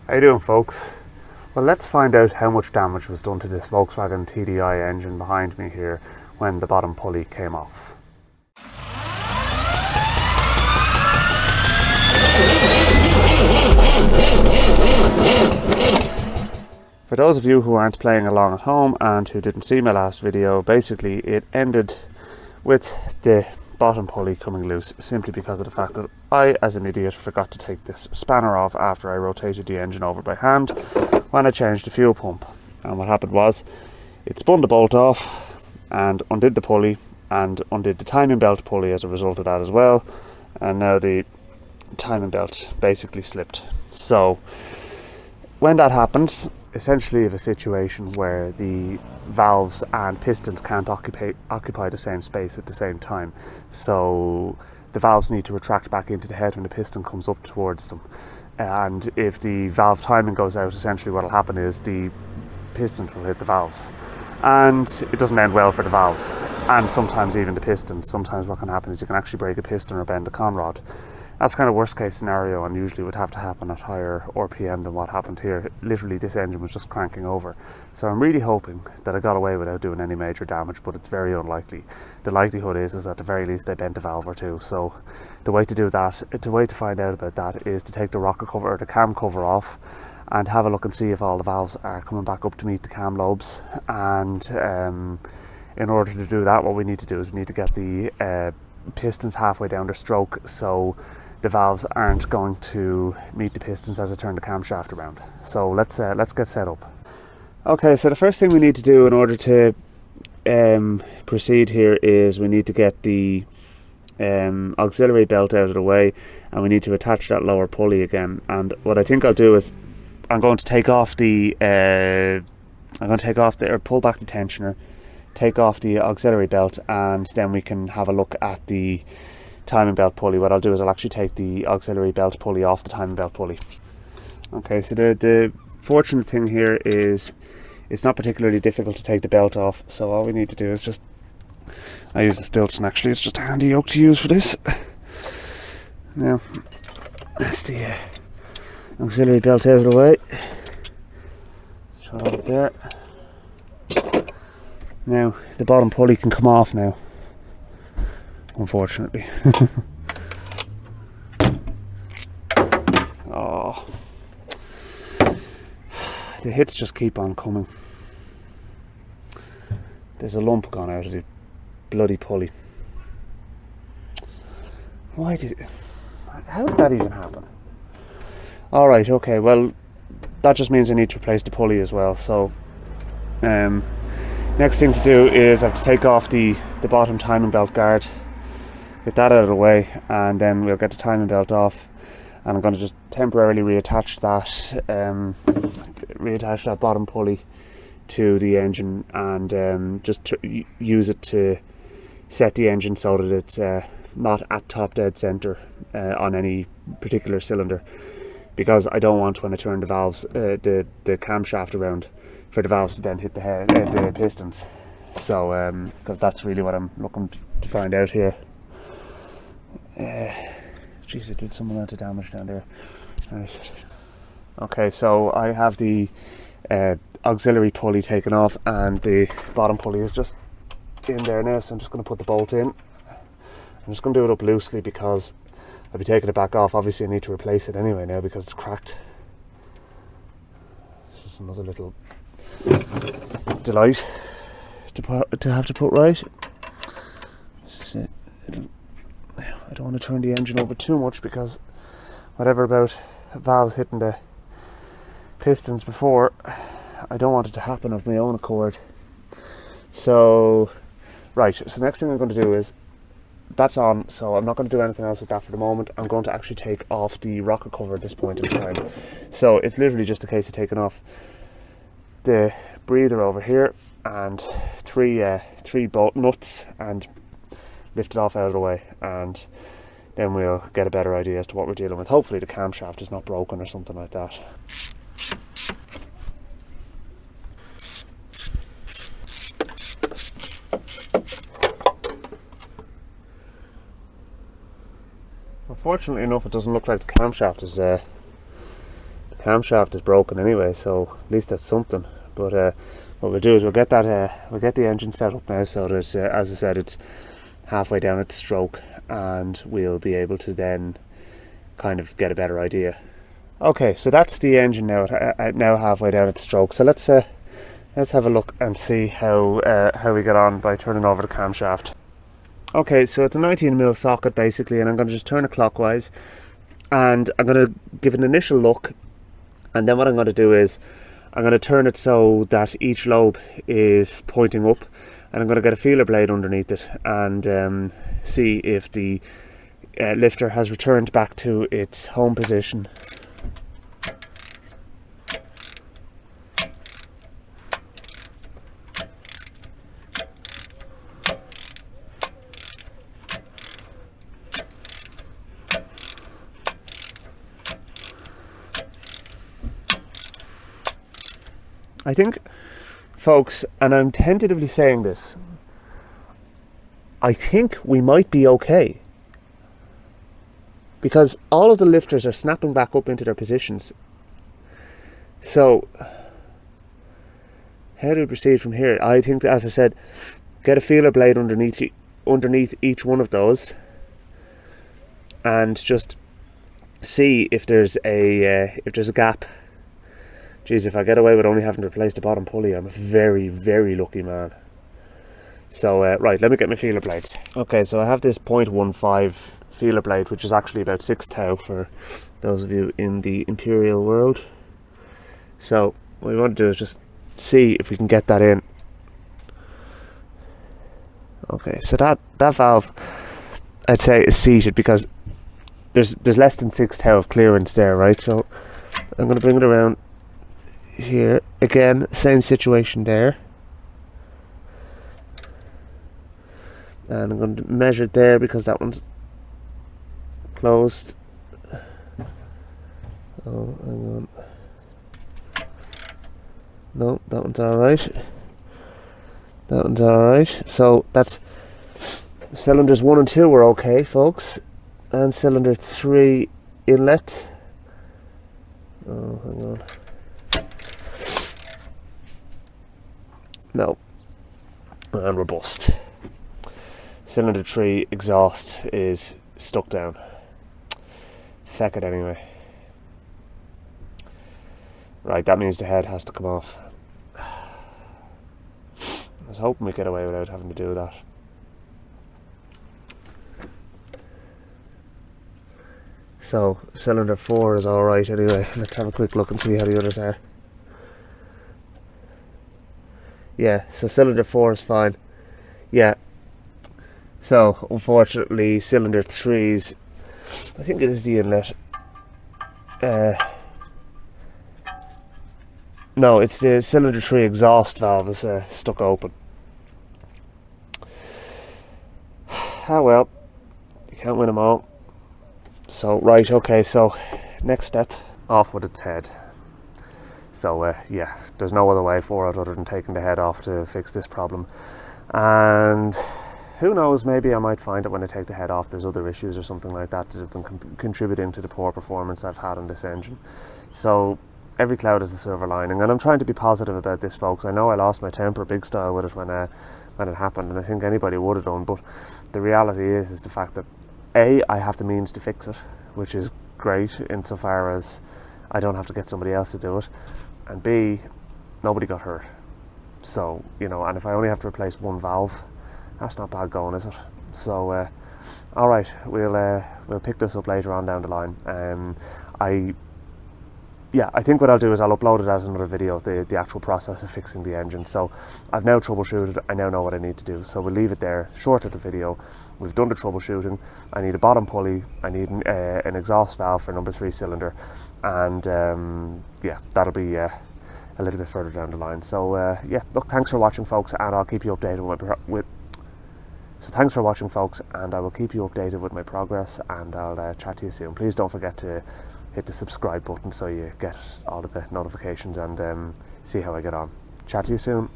How you doing, folks? Well, let's find out how much damage was done to this Volkswagen TDI engine behind me here when the bottom pulley came off. For those of you who aren't playing along at home and who didn't see my last video, basically it ended with the bottom pulley coming loose simply because of the fact that I, as an idiot, forgot to take this spanner off after I rotated the engine over by hand when I changed the fuel pump. And what happened was it spun the bolt off and undid the pulley and undid the timing belt pulley as a result of that as well, and now the timing belt basically slipped. So when that happens, essentially you have a situation where the valves and pistons can't occupy the same space at the same time. So the valves need to retract back into the head when the piston comes up towards them. And if the valve timing goes out, essentially what will happen is the pistons will hit the valves. And it doesn't end well for the valves, and sometimes even the pistons. Sometimes what can happen is you can actually break a piston or bend a conrod. That's kind of worst case scenario, and usually would have to happen at higher RPM than what happened here. Literally this engine was just cranking over. So I'm really hoping that I got away without doing any major damage, but it's very unlikely. The likelihood is at the very least I bent a valve or two. So the way to do that, the way to find out about that is to take the rocker cover or the cam cover off and have a look and see if all the valves are coming back up to meet the cam lobes. And in order to do that, what we need to do is we need to get the pistons halfway down their stroke, so the valves aren't going to meet the pistons as I turn the camshaft around. So let's get set up. Okay, so the first thing we need to do in order to proceed here is we need to get the auxiliary belt out of the way, and we need to attach that lower pulley again. And what I think I'll do is I'm going to take off the or pull back the tensioner, take off the auxiliary belt, and then we can have a look at the timing belt pulley. What I'll do is I'll actually take the auxiliary belt pulley off the timing belt pulley. Okay, so the fortunate thing here is it's not particularly difficult to take the belt off, so all we need to do is just, I use the Stilton actually, it's just a handy yoke to use for this. Now that's the auxiliary belt out of the way, shut it up there. Now the bottom pulley can come off now, unfortunately. Oh, the hits just keep on coming. There's a lump gone out of the bloody pulley. How did that even happen? Alright, okay, well that just means I need to replace the pulley as well. So next thing to do is I have to take off the bottom timing belt guard, get that out of the way, and then we'll get the timing belt off, and I'm going to just temporarily reattach that bottom pulley to the engine, and just use it to set the engine so that it's not at top dead center on any particular cylinder, because I don't want, when I turn the valves, the camshaft around, for the valves to then hit the pistons. So because that's really what I'm looking to find out here. Jeez, I did some amount of damage down there. Right. Okay, so I have the auxiliary pulley taken off, and the bottom pulley is just in there now, so I'm just going to put the bolt in. I'm just going to do it up loosely because I'll be taking it back off. Obviously I need to replace it anyway now because it's cracked. Just another little delight to have to put right. I don't want to turn the engine over too much, because whatever about valves hitting the pistons before, I don't want it to happen of my own accord. So right, so next thing I'm going to do is, that's on, so I'm not going to do anything else with that for the moment. I'm going to actually take off the rocker cover at this point in time. So it's literally just a case of taking off the breather over here and three bolt nuts and lift it off out of the way, and then we'll get a better idea as to what we're dealing with. Hopefully the camshaft is not broken or something like that. Fortunately enough, it doesn't look like the camshaft camshaft is broken anyway, so at least that's something. But what we'll do is we'll get the engine set up now, so that as I said, it's halfway down its stroke, and we'll be able to then kind of get a better idea. Okay, so that's the engine now halfway down its stroke. So let's have a look and see how we get on by turning over the camshaft. Okay, so it's a 19mm socket basically, and I'm going to just turn it clockwise, and I'm going to give an initial look, and then what I'm going to do is I'm going to turn it so that each lobe is pointing up, and I'm going to get a feeler blade underneath it and see if the lifter has returned back to its home position. I think, folks, and I'm tentatively saying this, I think we might be okay, because all of the lifters are snapping back up into their positions. So how do we proceed from here? I think, as I said, get a feeler blade underneath each one of those, and just see if there's a gap. Geez, if I get away with only having to replace the bottom pulley, I'm a very, very lucky man. So, right, let me get my feeler blades. Okay, so I have this 0.15 feeler blade, which is actually about 6 thou for those of you in the Imperial world. So, what we want to do is just see if we can get that in. Okay, so that valve, I'd say, is seated because there's less than 6 thou of clearance there, right? So, I'm going to bring it around here again, same situation there, and I'm going to measure it there because that one's closed. Oh, hang on. No, that one's alright. That one's alright. So that's cylinders 1 and 2 were okay, folks, and cylinder 3 inlet. Oh, hang on. No, and we're bust. Cylinder 3 exhaust is stuck down. Feck it anyway. Right, that means the head has to come off. I was hoping we'd get away without having to do that. So, cylinder 4 is alright anyway. Let's have a quick look and see how the others are. Yeah, so cylinder 4 is fine. Yeah. So, unfortunately, cylinder 3's, I think it is the inlet. No, it's the cylinder 3 exhaust valve is stuck open. Ah well, you can't win them all. So, right, okay, so next step, off with its head. So yeah, there's no other way for it other than taking the head off to fix this problem. And who knows, maybe I might find that when I take the head off there's other issues or something like that that have been contributing to the poor performance I've had on this engine. So every cloud is a silver lining, and I'm trying to be positive about this, folks. I know I lost my temper big style with it when it happened, and I think anybody would have done, but the reality is the fact that A, I have the means to fix it, which is great insofar as I don't have to get somebody else to do it, and B, nobody got hurt. So, you know, and if I only have to replace one valve, that's not bad going, is it? So, all right, we'll pick this up later on down the line. I think what I'll do is I'll upload it as another video, the actual process of fixing the engine. So I've now troubleshooted, I now know what I need to do. So we'll leave it there, short of the video. We've done the troubleshooting. I need a bottom pulley, I need an exhaust valve for number 3 cylinder, and yeah, that'll be a little bit further down the line. So yeah, look, thanks for watching, folks, and I'll keep you updated So thanks for watching, folks, and I will keep you updated with my progress, and I'll chat to you soon. Please don't forget to hit the subscribe button so you get all of the notifications, and see how I get on. Chat to you soon.